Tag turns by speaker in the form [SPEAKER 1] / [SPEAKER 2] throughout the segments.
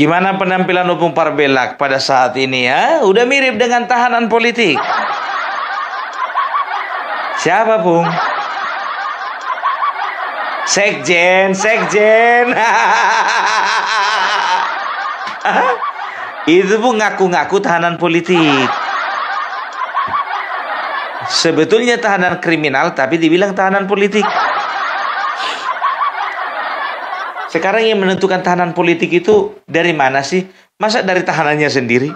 [SPEAKER 1] Gimana penampilan Opung Parbelak pada saat ini ya? Udah mirip dengan tahanan politik. Siapa, Pung? Sekjen. Itu Pung ngaku-ngaku tahanan politik. Sebetulnya tahanan kriminal, tapi dibilang tahanan politik. Sekarang yang menentukan tahanan politik itu dari mana sih? Masa dari tahanannya sendiri?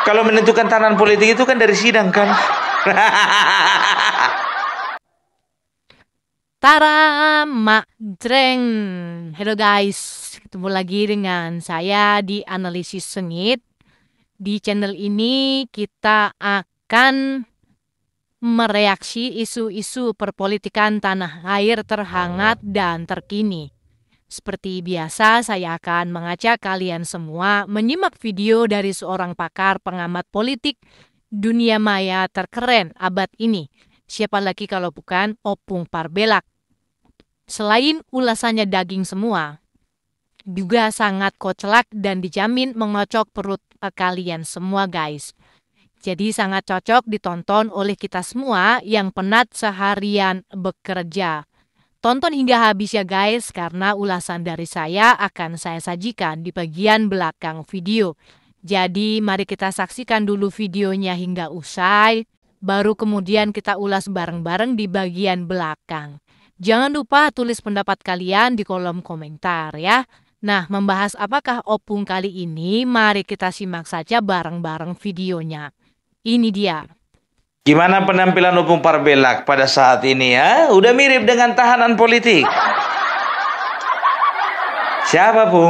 [SPEAKER 1] Kalau menentukan tahanan politik itu kan dari sidang kan?
[SPEAKER 2] Tara mak dreng. Hello guys, ketemu lagi dengan saya di Analisis Sengit. Di channel ini kita akan mereaksi isu-isu perpolitikan tanah air terhangat dan terkini. Seperti biasa, saya akan mengajak kalian semua menyimak video dari seorang pakar pengamat politik dunia maya terkeren abad ini. Siapa lagi kalau bukan Opung Parbelak. Selain ulasannya daging semua, juga sangat koclak dan dijamin mengocok perut kalian semua guys. Jadi sangat cocok ditonton oleh kita semua yang penat seharian bekerja. Tonton hingga habis ya guys, karena ulasan dari saya akan saya sajikan di bagian belakang video. Jadi mari kita saksikan dulu videonya hingga usai, baru kemudian kita ulas bareng-bareng di bagian belakang. Jangan lupa tulis pendapat kalian di kolom komentar ya. Nah, membahas apakah Opung kali ini? Mari kita simak saja bareng-bareng videonya. Ini dia.
[SPEAKER 1] Gimana penampilan Opung Parbelak pada saat ini ya? Udah mirip dengan tahanan politik. Siapa, Pung?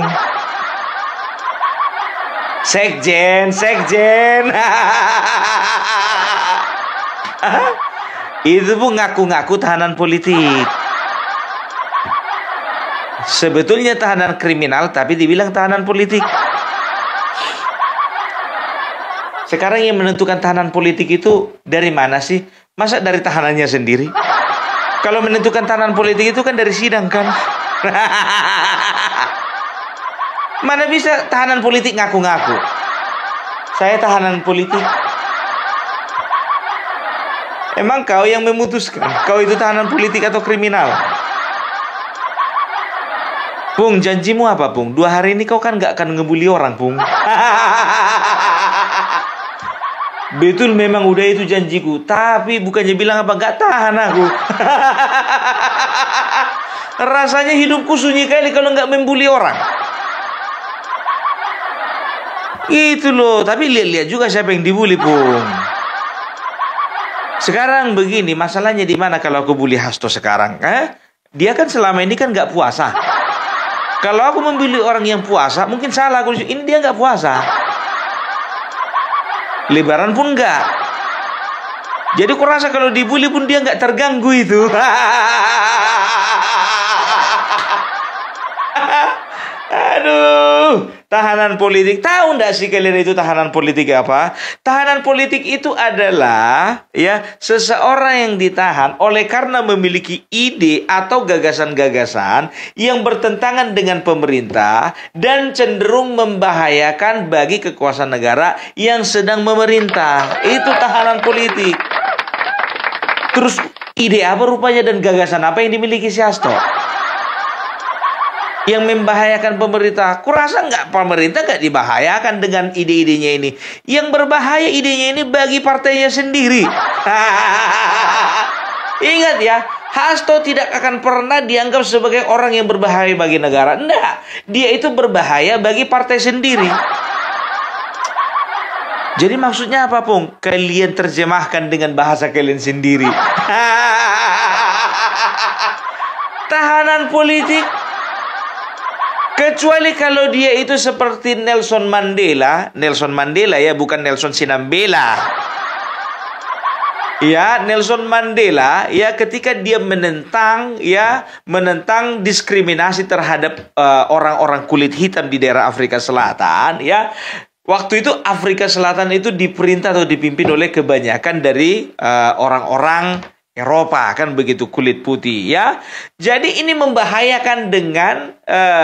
[SPEAKER 1] Sekjen. Itu Pung ngaku-ngaku tahanan politik. Sebetulnya tahanan kriminal, tapi dibilang tahanan politik. Sekarang yang menentukan tahanan politik itu dari mana sih? Masa dari tahanannya sendiri? Kalau menentukan tahanan politik itu kan dari sidang kan? Mana bisa tahanan politik ngaku-ngaku? Saya tahanan politik. Emang kau yang memutuskan kau itu tahanan politik atau kriminal? Pung, janjimu apa, Pung? 2 hari ini kau kan gak akan ngebully orang, Pung. Betul, memang udah itu janjiku. Tapi bukannya bilang apa, gak tahan aku. Rasanya hidupku sunyi kali kalau gak membuli orang. Itu loh. Tapi lihat-lihat juga siapa yang dibully, Pung. Sekarang begini, masalahnya di mana kalau aku bully Hasto sekarang? Dia kan selama ini kan gak puasa. Kalau aku membuli orang yang puasa, mungkin salah aku. Ini dia gak puasa. Lebaran pun enggak. Jadi aku rasa kalau dibully pun dia enggak terganggu itu. Aduh, tahanan politik. Tahu enggak sih kalian itu tahanan politik apa? Tahanan politik itu adalah ya seseorang yang ditahan oleh karena memiliki ide atau gagasan-gagasan yang bertentangan dengan pemerintah dan cenderung membahayakan bagi kekuasaan negara yang sedang memerintah. Itu tahanan politik. Terus ide apa rupanya dan gagasan apa yang dimiliki si Hasto? Yang membahayakan pemerintah. Kurasa nggak pemerintah nggak dibahayakan dengan ide-idenya ini. Yang berbahaya idenya ini bagi partainya sendiri. Ingat ya, Hasto tidak akan pernah dianggap sebagai orang yang berbahaya bagi negara. Enggak, dia itu berbahaya bagi partai sendiri. Jadi maksudnya apa, Pung? Kalian terjemahkan dengan bahasa kalian sendiri. Tahanan politik. Kecuali kalau dia itu seperti Nelson Mandela ya, bukan Nelson Sinambela. Ya, Nelson Mandela ya, ketika dia menentang diskriminasi terhadap orang-orang kulit hitam di daerah Afrika Selatan ya. Waktu itu Afrika Selatan itu diperintah atau dipimpin oleh kebanyakan dari orang-orang Eropa, kan begitu, kulit putih ya. Jadi ini membahayakan dengan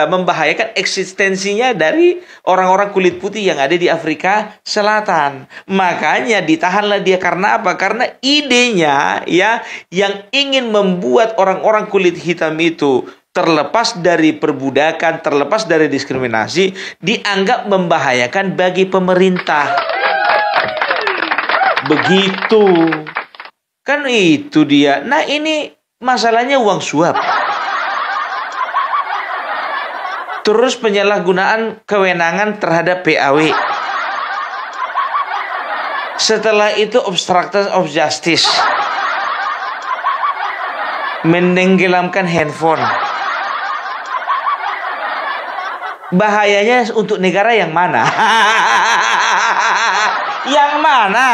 [SPEAKER 1] membahayakan eksistensinya dari orang-orang kulit putih yang ada di Afrika Selatan. Makanya ditahanlah dia karena apa? Karena idenya ya yang ingin membuat orang-orang kulit hitam itu terlepas dari perbudakan, terlepas dari diskriminasi, dianggap membahayakan bagi pemerintah. Begitu. Kan itu dia. Nah ini masalahnya uang suap. Terus penyalahgunaan kewenangan terhadap PAW. Setelah itu obstruction of justice. Menenggelamkan handphone. Bahayanya untuk negara yang mana? Yang mana?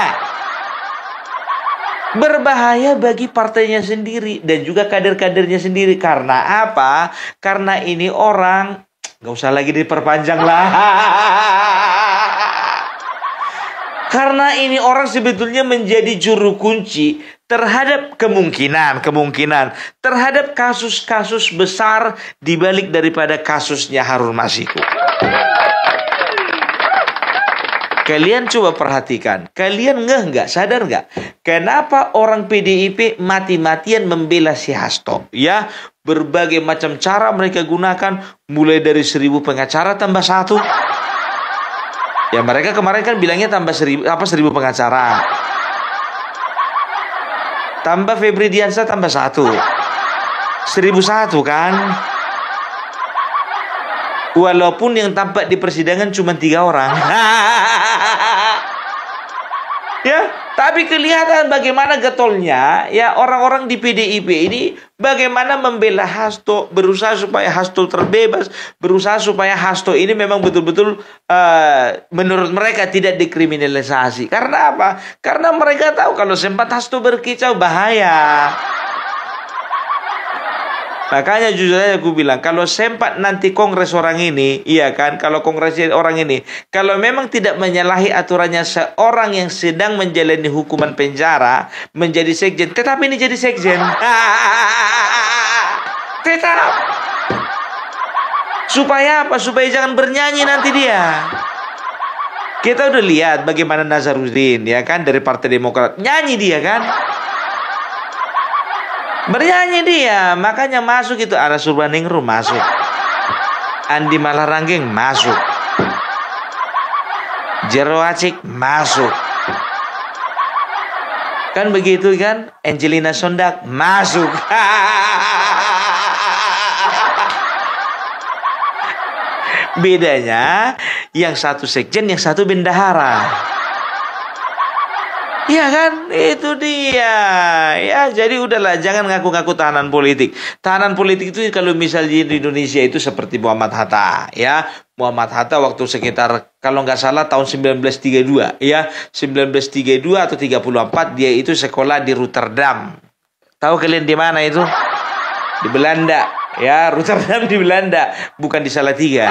[SPEAKER 1] Berbahaya bagi partainya sendiri dan juga kader-kadernya sendiri. Karena apa? Karena ini orang, gak usah lagi diperpanjang lah. Karena ini orang sebetulnya menjadi juru kunci terhadap kemungkinan terhadap kasus-kasus besar dibalik daripada kasusnya Harun Masiku. Kalian coba perhatikan, kalian nggak sadar nggak? Kenapa orang PDIP mati-matian membela si Hasto? Ya, berbagai macam cara mereka gunakan, mulai dari 1.000 pengacara tambah 1. Ya mereka kemarin kan bilangnya tambah 1.000 pengacara. Tambah Febri Diansah tambah 1. 1.001 kan? Walaupun yang tampak di persidangan cuma 3 orang. Ya, tapi kelihatan bagaimana getolnya ya orang-orang di PDIP ini, bagaimana membela Hasto, berusaha supaya Hasto terbebas, berusaha supaya Hasto ini memang betul-betul menurut mereka tidak dikriminalisasi. Karena apa? Karena mereka tahu kalau sempat Hasto berkicau bahaya. Makanya jujur aja aku bilang, kalau sempat nanti kongres orang ini, iya kan, kalau kongres orang ini, kalau memang tidak menyalahi aturannya seorang yang sedang menjalani hukuman penjara, menjadi sekjen, tetap ini jadi sekjen. Tetap. Supaya apa? Supaya jangan bernyanyi nanti dia. Kita udah lihat bagaimana Nazarudin, ya kan, dari Partai Demokrat. Nyanyi dia kan. Bernyanyi dia, makanya masuk itu. Anas Urbaningrum masuk, Andi Malaranggeng masuk, Jero Acik masuk, kan begitu kan. Angelina Sondak masuk. Bedanya yang satu sekjen, yang satu bendahara. Iya kan, itu dia. Ya, jadi udahlah, jangan ngaku-ngaku tahanan politik. Tahanan politik itu kalau misalnya di Indonesia itu seperti Muhammad Hatta, ya. Muhammad Hatta waktu sekitar kalau nggak salah tahun 1932, ya, 1932 atau 34 dia itu sekolah di Rotterdam. Tahu kalian di mana itu? Di Belanda, ya, Rotterdam di Belanda, bukan di Salatiga.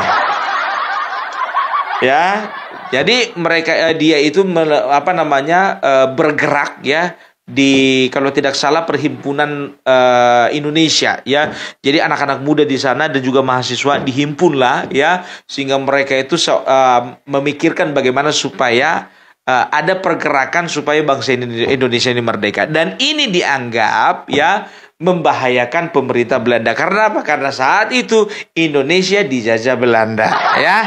[SPEAKER 1] Ya, jadi mereka dia itu bergerak ya di, kalau tidak salah, Perhimpunan Indonesia ya. Jadi anak-anak muda di sana dan juga mahasiswa dihimpun lah ya, sehingga mereka itu memikirkan bagaimana supaya ada pergerakan supaya bangsa Indonesia ini merdeka. Dan ini dianggap ya membahayakan pemerintah Belanda. Karena apa? Karena saat itu Indonesia dijajah Belanda ya.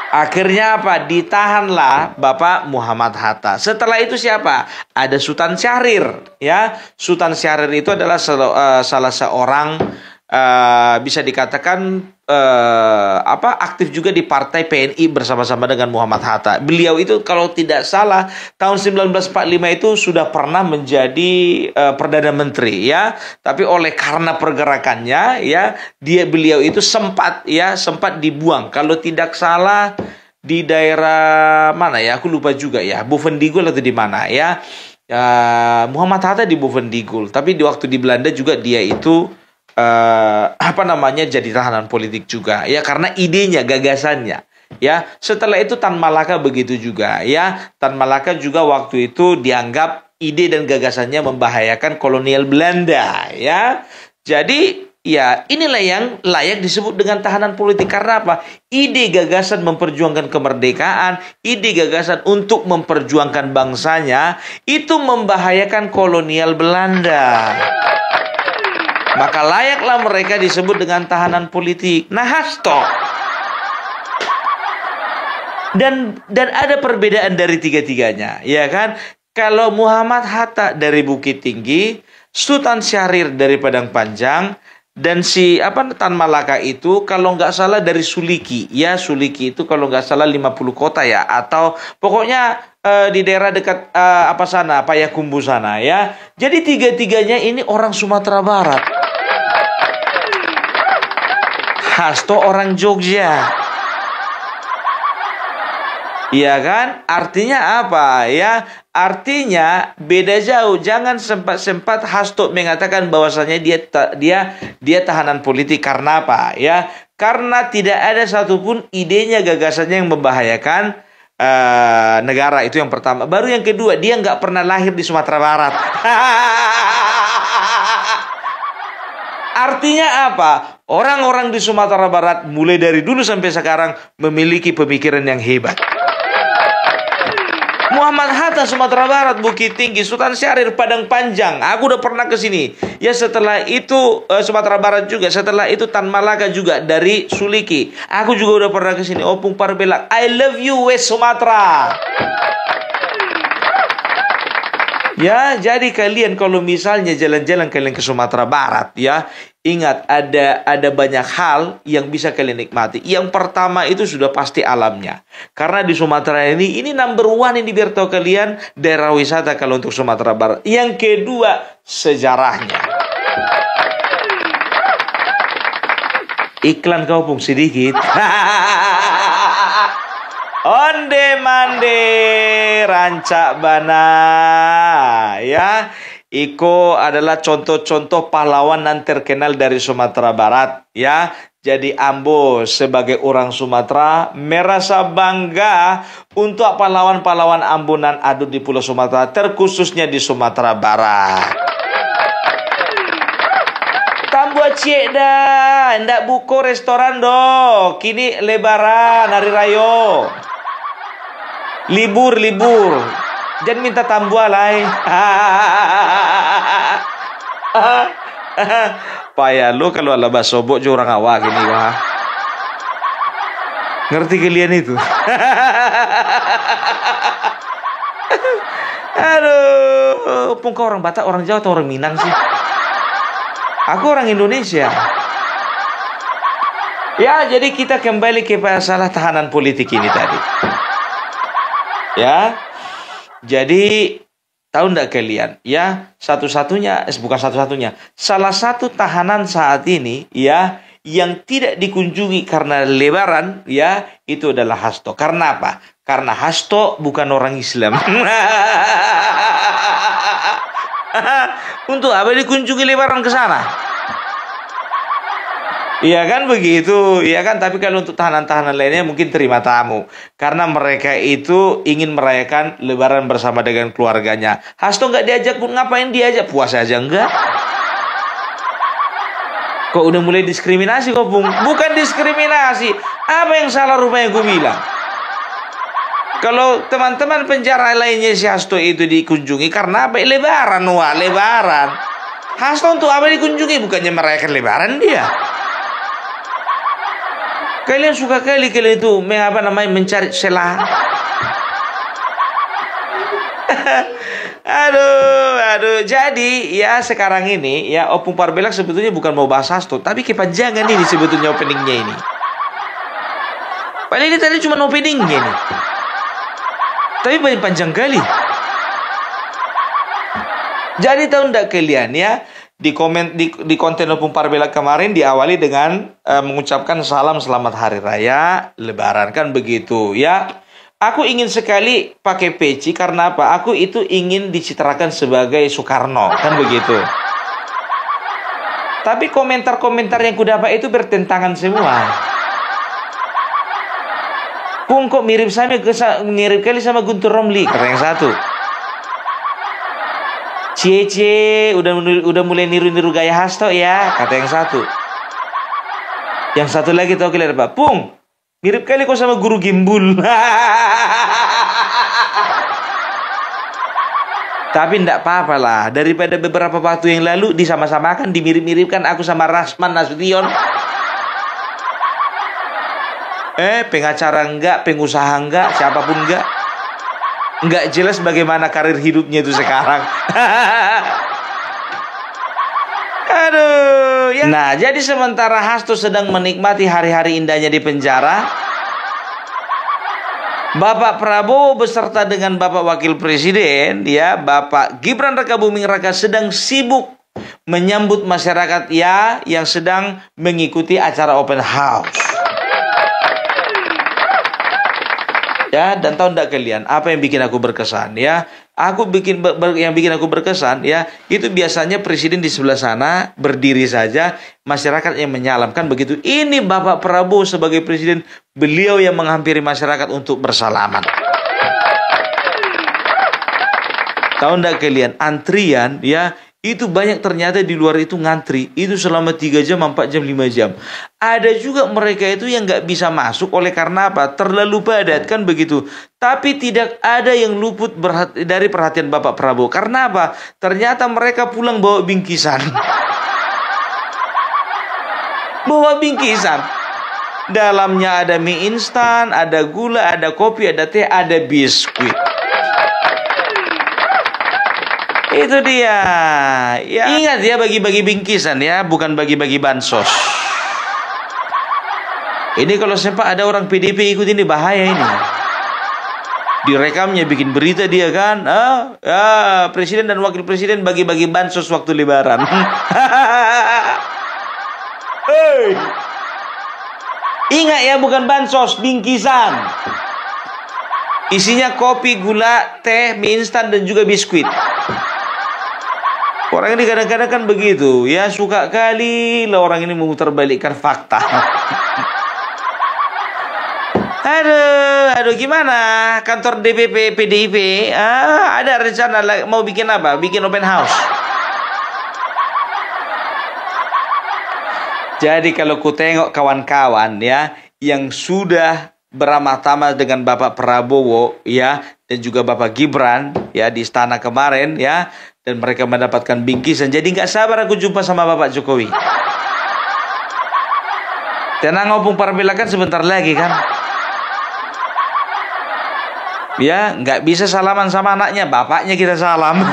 [SPEAKER 1] Akhirnya apa? Ditahanlah Bapak Muhammad Hatta. Setelah itu siapa? Ada Sultan Syahrir. Ya, Sultan Syahrir itu adalah salah seorang bisa dikatakan aktif juga di partai PNI bersama-sama dengan Muhammad Hatta. Beliau itu kalau tidak salah tahun 1945 itu sudah pernah menjadi Perdana Menteri ya. Tapi oleh karena pergerakannya ya, beliau itu sempat dibuang. Kalau tidak salah di daerah mana ya? Aku lupa juga ya. Bovendigul atau di mana ya? Muhammad Hatta di Bovendigul. Tapi di waktu di Belanda juga dia itu jadi tahanan politik juga ya, karena idenya, gagasannya ya. Setelah itu Tan Malaka begitu juga ya. Tan Malaka juga waktu itu dianggap ide dan gagasannya membahayakan kolonial Belanda, ya. Jadi ya inilah yang layak disebut dengan tahanan politik. Karena apa? Ide gagasan memperjuangkan kemerdekaan, ide gagasan untuk memperjuangkan bangsanya itu membahayakan kolonial Belanda. Maka layaklah mereka disebut dengan tahanan politik. Nah, Hasto. Dan ada perbedaan dari tiga-tiganya, ya kan? Kalau Muhammad Hatta dari Bukit Tinggi, Sultan Syahrir dari Padang Panjang, dan si Tan Malaka itu kalau nggak salah dari Suliki. Ya, Suliki itu kalau nggak salah 50 kota ya, atau pokoknya di daerah dekat Payakumbuh sana ya. Jadi tiga-tiganya ini orang Sumatera Barat. Hasto orang Jogja. Iya kan? Artinya apa ya? Artinya beda jauh. Jangan sempat-sempat Hasto mengatakan bahwasanya dia tahanan politik. Karena apa? Ya, karena tidak ada satupun idenya, gagasannya yang membahayakan negara. Itu yang pertama. Baru yang kedua, dia nggak pernah lahir di Sumatera Barat. Artinya apa? Orang-orang di Sumatera Barat mulai dari dulu sampai sekarang memiliki pemikiran yang hebat. Muhammad Hatta Sumatera Barat, Bukit Tinggi, Sultan Syahrir Padang Panjang. Aku udah pernah ke sini. Ya, setelah itu Sumatera Barat juga. Setelah itu Tan Malaka juga dari Suliki. Aku juga udah pernah ke sini. Opung Parbelak. I love you West Sumatera. Ya, jadi kalian kalau misalnya jalan-jalan kalian ke Sumatera Barat, ya, ingat ada banyak hal yang bisa kalian nikmati. Yang pertama itu sudah pasti alamnya. Karena di Sumatera ini number one ini biar tahu kalian daerah wisata kalau untuk Sumatera Barat. Yang kedua, sejarahnya. Iklan kau pun sedikit. Onde mande rancak bana, ya. Iko adalah contoh-contoh pahlawan yang terkenal dari Sumatera Barat, ya. Jadi Ambo sebagai orang Sumatera merasa bangga untuk pahlawan-pahlawan Ambunan ada di Pulau Sumatera, terkhususnya di Sumatera Barat. Tambua ciek dah, ndak buko restoran do. Kini lebaran hari rayo. Libur. Jangan minta tambua lai. Payah lu kalau ala basobok jo orang awak gini wah. Ngerti kalian itu? Aduh, pun kau orang Batak, orang Jawa atau orang Minang sih? Aku orang Indonesia. Ya, jadi kita kembali ke masalah tahanan politik ini tadi. Ya, jadi tahu nggak kalian? Ya, bukan satu-satunya. Salah satu tahanan saat ini, ya, yang tidak dikunjungi karena lebaran, ya, itu adalah Hasto. Karena apa? Karena Hasto bukan orang Islam. Untuk apa dikunjungi lebaran ke sana? Iya kan begitu, iya kan. Tapi kalau untuk tahanan-tahanan lainnya mungkin terima tamu, karena mereka itu ingin merayakan lebaran bersama dengan keluarganya. Hasto nggak diajak pun, ngapain diajak? Puasa aja enggak? Kok udah mulai diskriminasi kok, Bung? Bukan diskriminasi. Apa yang salah rupanya gue bilang? Kalau teman-teman penjara lainnya si Hasto itu dikunjungi karena apa? Lebaran, wah, lebaran. Hasto untuk apa dikunjungi? Bukannya merayakan lebaran dia. Kalian suka kali kalian itu mencari celah. Aduh. Jadi ya sekarang ini ya Opung Parbelak sebetulnya bukan mau bahas Hasto, tapi kepanjangan ini sebetulnya openingnya ini. Padahal ini tadi cuma openingnya ini. Tapi banyak panjang kali. Jadi tahu ndak kalian ya? Di konten Opung Parbelak kemarin diawali dengan mengucapkan salam selamat hari raya lebaran, kan begitu ya. Aku ingin sekali pakai peci karena apa? Aku itu ingin dicitrakan sebagai Soekarno, kan begitu. Tapi komentar-komentar yang kudapat itu bertentangan semua. Kok mirip kali sama Guntur Romli, kata yang satu. Cie, udah mulai niru-niru gaya Hasto ya, kata yang satu. Yang satu lagi tahu kalian apa? Pung, mirip kali kok sama guru Gimbul. Tapi enggak apa-apa lah, daripada beberapa waktu yang lalu disama-samakan, dimirip-miripkan aku sama Rasman Nasution. Pengacara enggak, pengusaha enggak, siapapun enggak. Enggak jelas bagaimana karir hidupnya itu sekarang. Aduh, ya. Nah, jadi sementara Hasto sedang menikmati hari-hari indahnya di penjara, Bapak Prabowo beserta dengan Bapak Wakil Presiden, ya, Bapak Gibran Rakabuming Raka sedang sibuk menyambut masyarakat ya yang sedang mengikuti acara open house. Ya, dan tahu enggak kalian apa yang bikin aku berkesan ya? Yang bikin aku berkesan ya, itu biasanya presiden di sebelah sana berdiri saja, masyarakat yang menyalamkan begitu. Ini Bapak Prabowo sebagai presiden, beliau yang menghampiri masyarakat untuk bersalaman. Tahu enggak kalian, antrian ya, itu banyak ternyata di luar itu ngantri. Itu selama 3 jam, 4 jam, 5 jam. Ada juga mereka itu yang nggak bisa masuk oleh karena apa? Terlalu padat kan begitu. Tapi tidak ada yang luput dari perhatian Bapak Prabowo. Karena apa? Ternyata mereka pulang bawa bingkisan. Bawa bingkisan. Dalamnya ada mie instan, ada gula, ada kopi, ada teh, ada biskuit. Itu dia. Ya, ingat ya, bagi-bagi bingkisan ya, bukan bagi-bagi bansos. Ini kalau sempat ada orang PDP ikut ini bahaya ini. Direkamnya bikin berita dia kan. Presiden dan wakil presiden bagi-bagi bansos waktu lebaran. Hey. Ingat ya, bukan bansos, bingkisan. Isinya kopi, gula, teh, mie instan dan juga biskuit. Orang ini kadang-kadang kan begitu ya, suka kali lah orang ini memutarbalikkan fakta. Aduh gimana kantor DPP PDIP? Ada rencana mau bikin apa? Bikin open house. Jadi kalau ku tengok kawan-kawan ya yang sudah beramah-tamah dengan Bapak Prabowo ya dan juga Bapak Gibran ya di istana kemarin ya, dan mereka mendapatkan bingkisan, jadi nggak sabar aku jumpa sama Bapak Jokowi. Tenang opung Parabela kan sebentar lagi kan. Ya, nggak bisa salaman sama anaknya, bapaknya kita salam.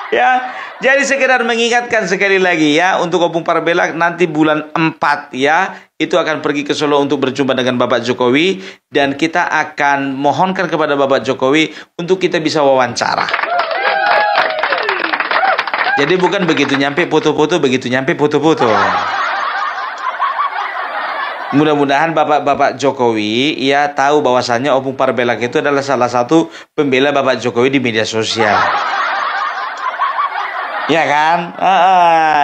[SPEAKER 1] Ya, jadi sekedar mengingatkan sekali lagi ya, untuk opung Parabela nanti bulan 4 ya, itu akan pergi ke Solo untuk berjumpa dengan Bapak Jokowi, dan kita akan mohonkan kepada Bapak Jokowi untuk kita bisa wawancara. Jadi bukan begitu nyampe foto-foto, begitu nyampe foto-foto. Mudah-mudahan Bapak Jokowi ya tahu bahwasannya opung Parabela itu adalah salah satu pembela Bapak Jokowi di media sosial. Ya kan?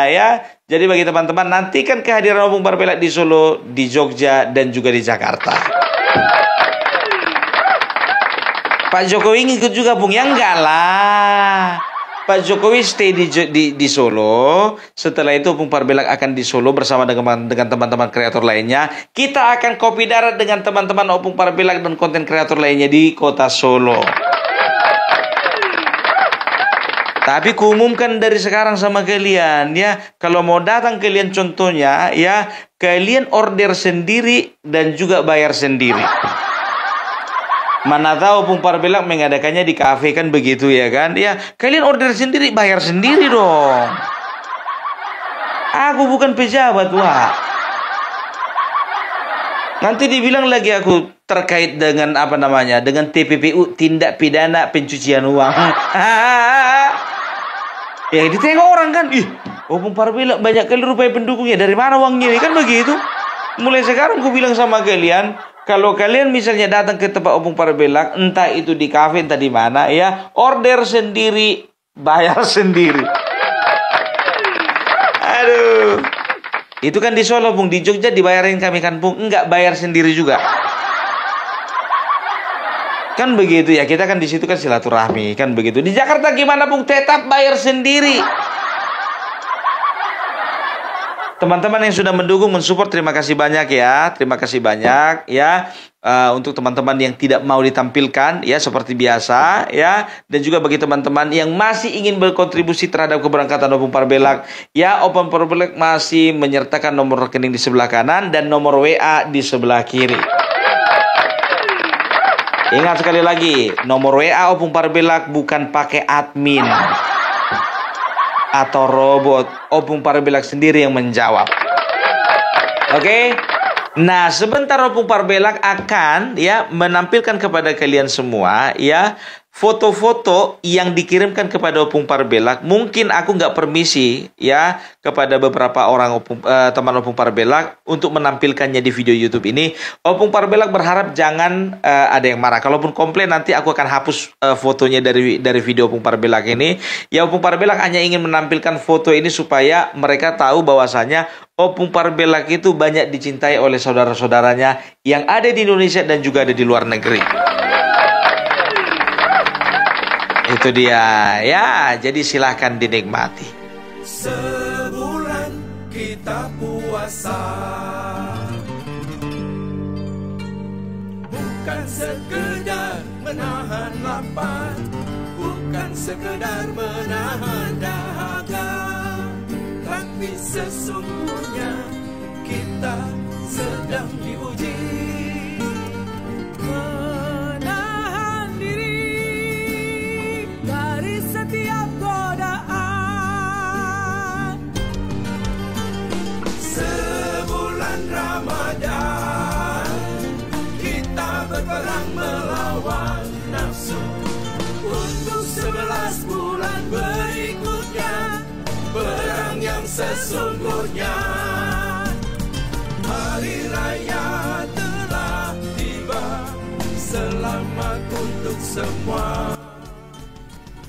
[SPEAKER 1] Ya. Jadi bagi teman-teman, nantikan kehadiran opung Parabela di Solo, di Jogja, dan juga di Jakarta. Pak Jokowi ngikut juga, Bung? Ya enggak lah. Pak Jokowi stay di Solo. Setelah itu opung Parabela akan di Solo bersama dengan teman-teman kreator lainnya. Kita akan kopi darat dengan teman-teman opung Parabela dan konten kreator lainnya di kota Solo. Tapi kuumumkan dari sekarang sama kalian ya, kalau mau datang kalian contohnya ya, kalian order sendiri dan juga bayar sendiri. Mana tahu opung Parabela mengadakannya di kafe kan begitu ya kan? Ya, kalian order sendiri, bayar sendiri dong. Aku bukan pejabat, Wak. Nanti dibilang lagi aku terkait dengan apa namanya? Dengan TPPU, tindak pidana pencucian uang. Ya ditengok orang kan, opung Parabela banyak kali rupanya pendukungnya, dari mana uangnya ini kan begitu. Mulai sekarang aku bilang sama kalian, kalau kalian misalnya datang ke tempat opung Parabela, entah itu di kafe entah di mana ya, order sendiri, bayar sendiri. Aduh. Itu kan di Solo, Bung. Di Jogja dibayarin kami kan, Bung. Enggak, bayar sendiri juga. Kan begitu ya, kita kan di situ kan silaturahmi, kan begitu. Di Jakarta gimana Bung? Tetap bayar sendiri. Teman-teman yang sudah mendukung, mensupport, terima kasih banyak ya. Terima kasih banyak ya. Untuk teman-teman yang tidak mau ditampilkan ya seperti biasa ya, dan juga bagi teman-teman yang masih ingin berkontribusi terhadap keberangkatan Opung Parbelak ya, Opung Parbelak masih menyertakan nomor rekening di sebelah kanan dan nomor WA di sebelah kiri. Ingat sekali lagi, nomor WA Opung Parbelak bukan pakai admin atau robot. Opung Parbelak sendiri yang menjawab. Oke? Nah, sebentar Opung Parbelak akan ya menampilkan kepada kalian semua ya foto-foto yang dikirimkan kepada Opung Parbelak. Mungkin aku nggak permisi ya kepada beberapa orang teman Opung Parbelak untuk menampilkannya di video YouTube ini. Opung Parbelak berharap jangan ada yang marah. Kalaupun komplain, nanti aku akan hapus fotonya dari video Opung Parbelak ini. Ya, Opung Parbelak hanya ingin menampilkan foto ini supaya mereka tahu bahwasanya Opung Parbelak itu banyak dicintai oleh saudara-saudaranya yang ada di Indonesia dan juga ada di luar negeri. Itu dia ya, jadi silahkan dinikmati.
[SPEAKER 3] Sebulan kita puasa, bukan sekedar menahan lapar, bukan sekedar menahan dahaga, tapi sesungguhnya kita sedang diuji. Menahan diri dari setiap godaan. Sebulan Ramadan kita berperang melawan nafsu. Untuk 11 bulan berikutnya, perang yang sesungguhnya. Hari raya telah tiba, selamat untuk semua.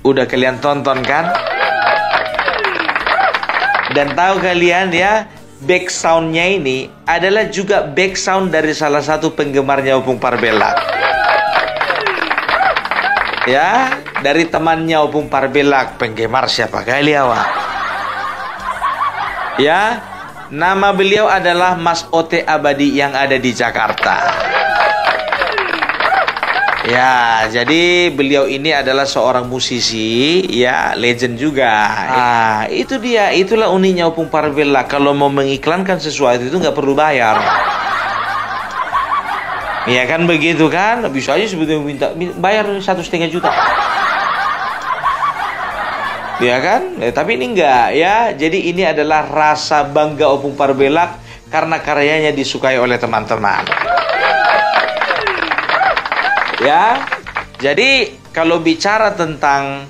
[SPEAKER 1] Udah kalian tonton kan? Dan tahu kalian ya, back soundnya ini adalah juga back sound dari salah satu penggemarnya Opung Parbelak. Ya, dari temannya Opung Parbelak, penggemar siapa kali awak? Ya, nama beliau adalah Mas Ote Abadi yang ada di Jakarta. Ya, jadi beliau ini adalah seorang musisi, ya, legend juga. Ah, itu dia, itulah uniknya Opung Parbelak. Kalau mau mengiklankan sesuatu itu nggak perlu bayar. Ya kan begitu kan? Bisa aja sebetulnya minta bayar 1,5 juta. Ya kan? Tapi ini enggak ya. Jadi ini adalah rasa bangga Opung Parbelak karena karyanya disukai oleh teman-teman. Ya, jadi kalau bicara tentang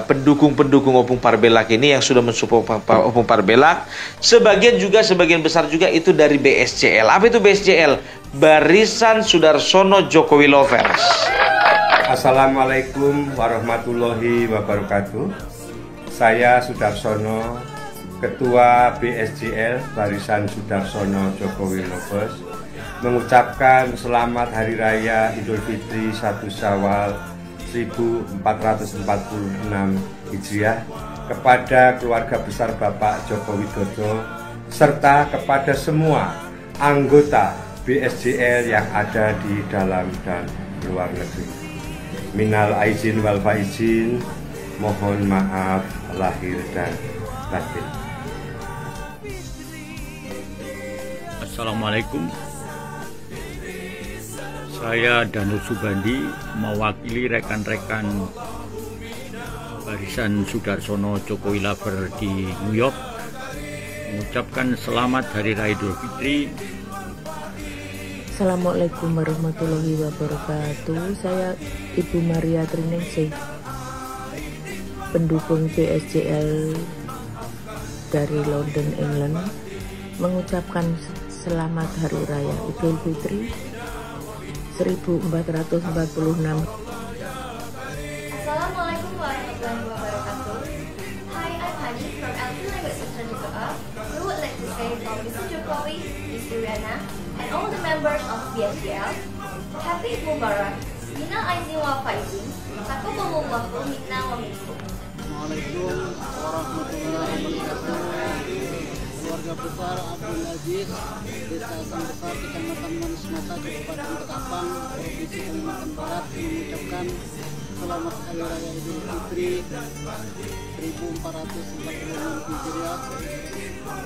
[SPEAKER 1] pendukung-pendukung Opung Parbelak ini yang sudah mensupport Opung Parbelak, sebagian besar juga itu dari BSJL. Apa itu BSJL? Barisan Sudarsono Jokowi Lovers.
[SPEAKER 4] Assalamualaikum warahmatullahi wabarakatuh. Saya Sudarsono, Ketua BSJL Barisan Sudarsono Jokowi Lovers, mengucapkan selamat Hari Raya Idul Fitri 1 Syawal 1446 Hijriah kepada keluarga besar Bapak Joko Widodo serta kepada semua anggota BSJL yang ada di dalam dan luar negeri. Minal aizin wal faizin, mohon maaf lahir dan batin.
[SPEAKER 5] Assalamualaikum. Saya Danur Subandi mewakili rekan-rekan Barisan Sudarsono Jokowi Lover di New York mengucapkan selamat Hari Raya Idul Fitri.
[SPEAKER 6] Assalamualaikum warahmatullahi wabarakatuh. Saya Ibu Maria Triningsih, pendukung BSJL dari London, England, mengucapkan selamat Hari Raya Idul Fitri 1446.
[SPEAKER 7] Assalamualaikum warahmatullahi wabarakatuh. Hi, I'm Hani from Alpha Language Center Jakarta. We would like to say from Jokowi, Istri Riana, and all the members of BSGL, Happy Mubarak, Minal Aidin wal Faizin, Taqabbalallahu minna wa minkum.
[SPEAKER 8] Assalamualaikum warahmatullahi wabarakatuh. Keluarga besar Abdul Aziz, Desa Asam Besar, Kecamatan Manis Mata, Kabupaten Ketapang, Provinsi Kalimantan Barat, mengucapkan selamat Hari Raya Idul Fitri 1446 Hijriah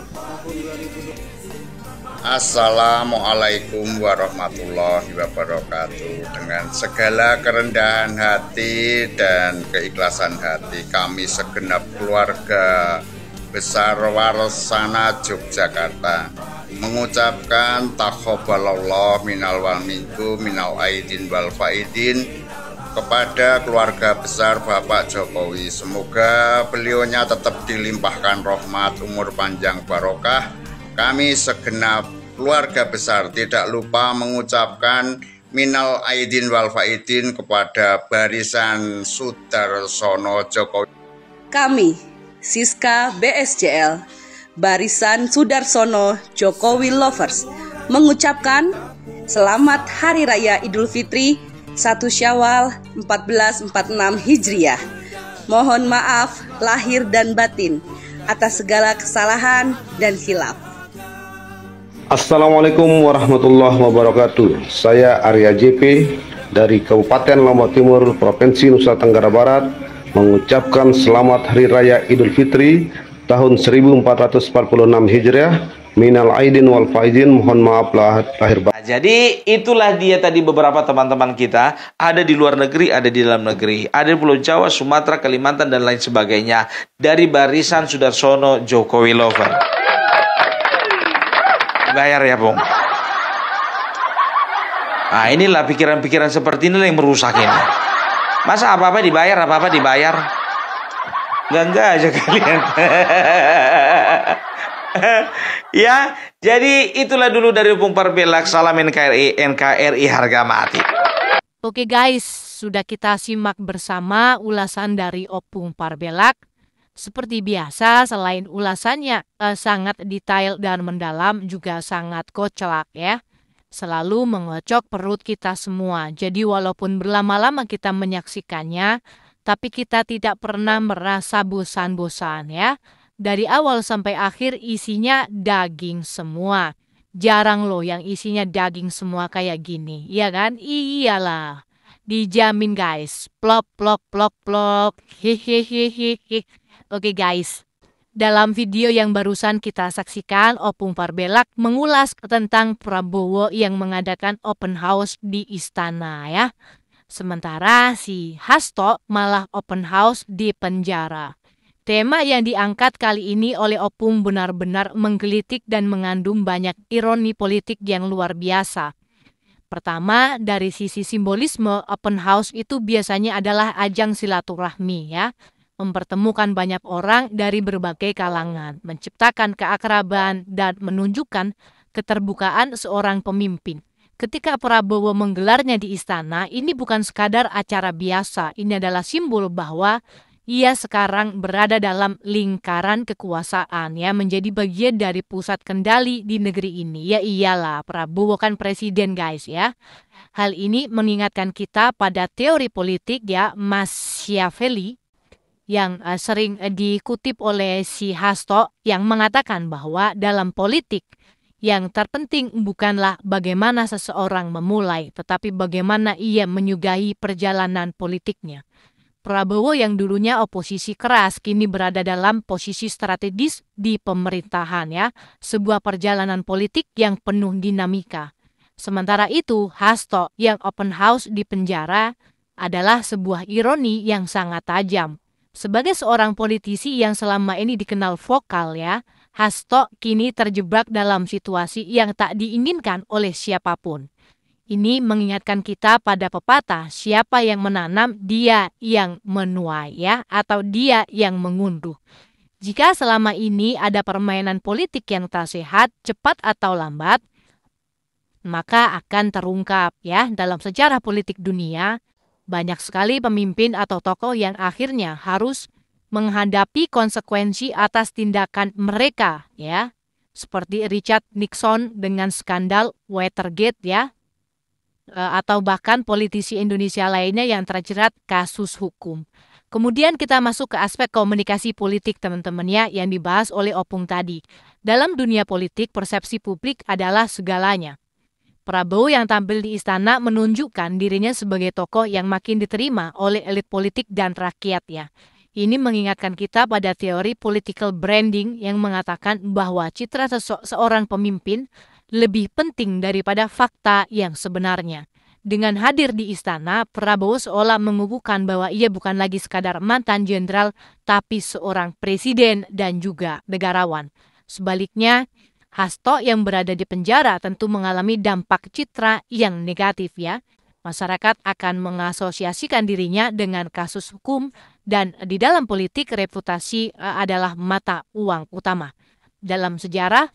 [SPEAKER 8] tahun 2020.
[SPEAKER 9] Assalamualaikum warahmatullahi wabarakatuh. Dengan segala kerendahan hati dan keikhlasan hati, kami segenap keluarga besar Warsana Yogyakarta mengucapkan taqabbalallahu minal wal minkum minal aidin wal faidin kepada keluarga besar Bapak Jokowi. Semoga beliaunya tetap dilimpahkan rahmat, umur panjang, barokah. Kami segenap keluarga besar tidak lupa mengucapkan minal aidin wal faidin kepada barisan Sudarsono Jokowi.
[SPEAKER 10] Kami Siska BSJL, Barisan Sudarsono Jokowi Lovers, mengucapkan selamat Hari Raya Idul Fitri 1 Syawal 1446 Hijriah. Mohon maaf lahir dan batin atas segala kesalahan dan khilaf.
[SPEAKER 11] Assalamualaikum warahmatullahi wabarakatuh. Saya Arya JP dari Kabupaten Lombok Timur, Provinsi Nusa Tenggara Barat, mengucapkan selamat Hari Raya Idul Fitri tahun 1446 Hijriah. Minal aidin wal faizin, mohon maaf lahir batin.
[SPEAKER 1] Jadi itulah dia tadi beberapa teman-teman kita, ada di luar negeri, ada di dalam negeri, ada di Pulau Jawa, Sumatera, Kalimantan dan lain sebagainya, dari barisan Sudarsono Jokowi Lover. Bayar ya, Bung. Nah, inilah pikiran-pikiran seperti ini yang merusak ini. Masa apa-apa dibayar, apa-apa dibayar? Enggak aja kalian. Ya, jadi itulah dulu dari Opung Parbelak. Salam NKRI harga mati.
[SPEAKER 2] Oke guys, sudah kita simak bersama ulasan dari Opung Parbelak. Seperti biasa, selain ulasannya sangat detail dan mendalam, juga sangat kocak ya. Selalu mengocok perut kita semua. Jadi walaupun berlama-lama kita menyaksikannya, tapi kita tidak pernah merasa bosan-bosan ya. Dari awal sampai akhir isinya daging semua. Jarang loh yang isinya daging semua kayak gini, ya kan? Iyalah. Dijamin guys. Plok, plok, plok, plok. Hehehehe. Oke guys. Dalam video yang barusan kita saksikan, Opung Parbelak mengulas tentang Prabowo yang mengadakan open house di istana ya. Sementara si Hasto malah open house di penjara. Tema yang diangkat kali ini oleh Opung benar-benar menggelitik dan mengandung banyak ironi politik yang luar biasa. Pertama, dari sisi simbolisme, open house itu biasanya adalah ajang silaturahmi ya. Mempertemukan banyak orang dari berbagai kalangan, menciptakan keakraban dan menunjukkan keterbukaan seorang pemimpin. Ketika Prabowo menggelarnya di istana, ini bukan sekadar acara biasa, ini adalah simbol bahwa ia sekarang berada dalam lingkaran kekuasaan ya, menjadi bagian dari pusat kendali di negeri ini. Ya iyalah, Prabowo kan presiden guys ya. Hal ini mengingatkan kita pada teori politik ya, Machiavelli, yang sering dikutip oleh si Hasto yang mengatakan bahwa dalam politik yang terpenting bukanlah bagaimana seseorang memulai, tetapi bagaimana ia menyudahi perjalanan politiknya. Prabowo yang dulunya oposisi keras kini berada dalam posisi strategis di pemerintahan ya, sebuah perjalanan politik yang penuh dinamika. Sementara itu Hasto yang open house di penjara adalah sebuah ironi yang sangat tajam. Sebagai seorang politisi yang selama ini dikenal vokal ya, Hasto kini terjebak dalam situasi yang tak diinginkan oleh siapapun. Ini mengingatkan kita pada pepatah, siapa yang menanam dia yang menuai ya, atau dia yang mengunduh. Jika selama ini ada permainan politik yang tak sehat, cepat atau lambat, maka akan terungkap ya dalam sejarah politik dunia. Banyak sekali pemimpin atau tokoh yang akhirnya harus menghadapi konsekuensi atas tindakan mereka ya. seperti Richard Nixon dengan skandal Watergate ya, atau bahkan politisi Indonesia lainnya yang terjerat kasus hukum. Kemudian kita masuk ke aspek komunikasi politik teman-teman ya, yang dibahas oleh Opung tadi. Dalam dunia politik, persepsi publik adalah segalanya. Prabowo yang tampil di istana menunjukkan dirinya sebagai tokoh yang makin diterima oleh elit politik dan rakyat ya. Ini mengingatkan kita pada teori political branding yang mengatakan bahwa citra seorang pemimpin lebih penting daripada fakta yang sebenarnya. Dengan hadir di istana, Prabowo seolah mengukuhkan bahwa ia bukan lagi sekadar mantan jenderal, tapi seorang presiden dan juga negarawan. Sebaliknya, Hasto yang berada di penjara tentu mengalami dampak citra yang negatif ya. Masyarakat akan mengasosiasikan dirinya dengan kasus hukum dan di dalam politik reputasi adalah mata uang utama. Dalam sejarah,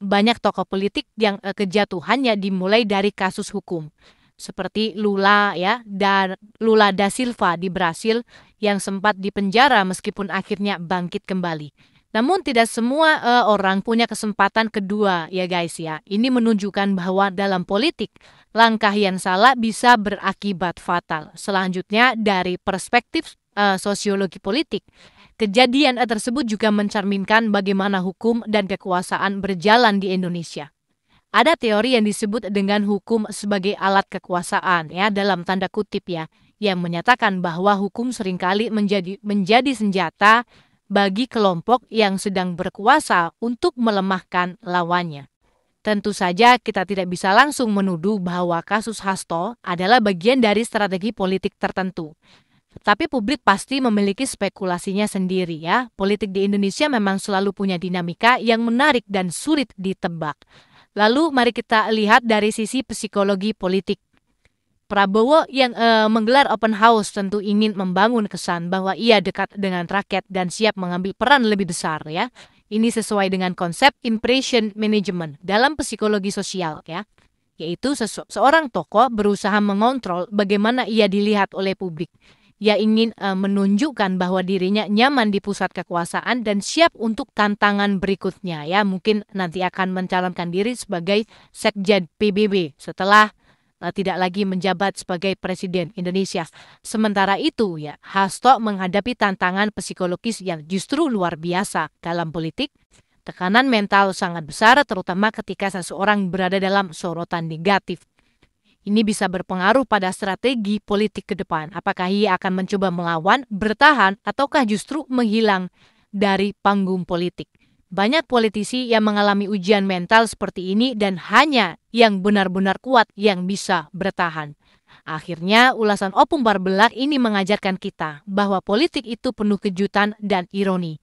[SPEAKER 2] banyak tokoh politik yang kejatuhannya dimulai dari kasus hukum. Seperti Lula ya, dan Lula da Silva di Brasil yang sempat dipenjara meskipun akhirnya bangkit kembali. Namun tidak semua orang punya kesempatan kedua ya guys ya. Ini menunjukkan bahwa dalam politik, langkah yang salah bisa berakibat fatal. Selanjutnya dari perspektif sosiologi politik, kejadian tersebut juga mencerminkan bagaimana hukum dan kekuasaan berjalan di Indonesia. Ada teori yang disebut dengan hukum sebagai alat kekuasaan ya, dalam tanda kutip ya, yang menyatakan bahwa hukum seringkali menjadi senjata bagi kelompok yang sedang berkuasa untuk melemahkan lawannya. Tentu saja kita tidak bisa langsung menuduh bahwa kasus Hasto adalah bagian dari strategi politik tertentu. Tapi publik pasti memiliki spekulasinya sendiri ya. Politik di Indonesia memang selalu punya dinamika yang menarik dan sulit ditebak. Lalu mari kita lihat dari sisi psikologi politik. Prabowo yang menggelar open house tentu ingin membangun kesan bahwa ia dekat dengan rakyat dan siap mengambil peran lebih besar ya. Ini sesuai dengan konsep impression management dalam psikologi sosial ya. Yaitu seorang tokoh berusaha mengontrol bagaimana ia dilihat oleh publik. Ia ingin menunjukkan bahwa dirinya nyaman di pusat kekuasaan dan siap untuk tantangan berikutnya ya. Mungkin nanti akan mencalonkan diri sebagai Sekjen PBB setelah tidak lagi menjabat sebagai Presiden Indonesia. Sementara itu ya, Hasto menghadapi tantangan psikologis yang justru luar biasa dalam politik. Tekanan mental sangat besar terutama ketika seseorang berada dalam sorotan negatif. Ini bisa berpengaruh pada strategi politik ke depan. Apakah ia akan mencoba melawan, bertahan, ataukah justru menghilang dari panggung politik. Banyak politisi yang mengalami ujian mental seperti ini dan hanya yang benar-benar kuat yang bisa bertahan. Akhirnya, ulasan Opung Barbelak ini mengajarkan kita bahwa politik itu penuh kejutan dan ironi.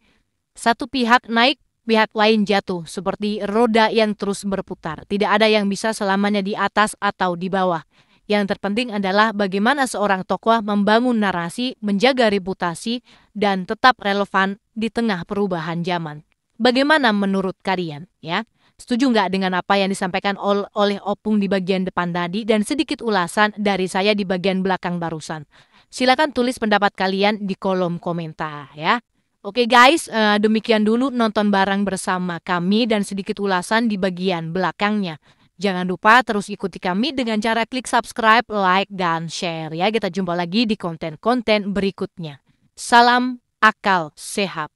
[SPEAKER 2] Satu pihak naik, pihak lain jatuh, seperti roda yang terus berputar. Tidak ada yang bisa selamanya di atas atau di bawah. Yang terpenting adalah bagaimana seorang tokoh membangun narasi, menjaga reputasi, dan tetap relevan di tengah perubahan zaman. Bagaimana menurut kalian? Ya, setuju nggak dengan apa yang disampaikan oleh Opung di bagian depan tadi dan sedikit ulasan dari saya di bagian belakang barusan? Silakan tulis pendapat kalian di kolom komentar ya. Oke guys, demikian dulu nonton bareng bersama kami dan sedikit ulasan di bagian belakangnya. Jangan lupa terus ikuti kami dengan cara klik subscribe, like, dan share ya. Kita jumpa lagi di konten-konten berikutnya. Salam akal sehat.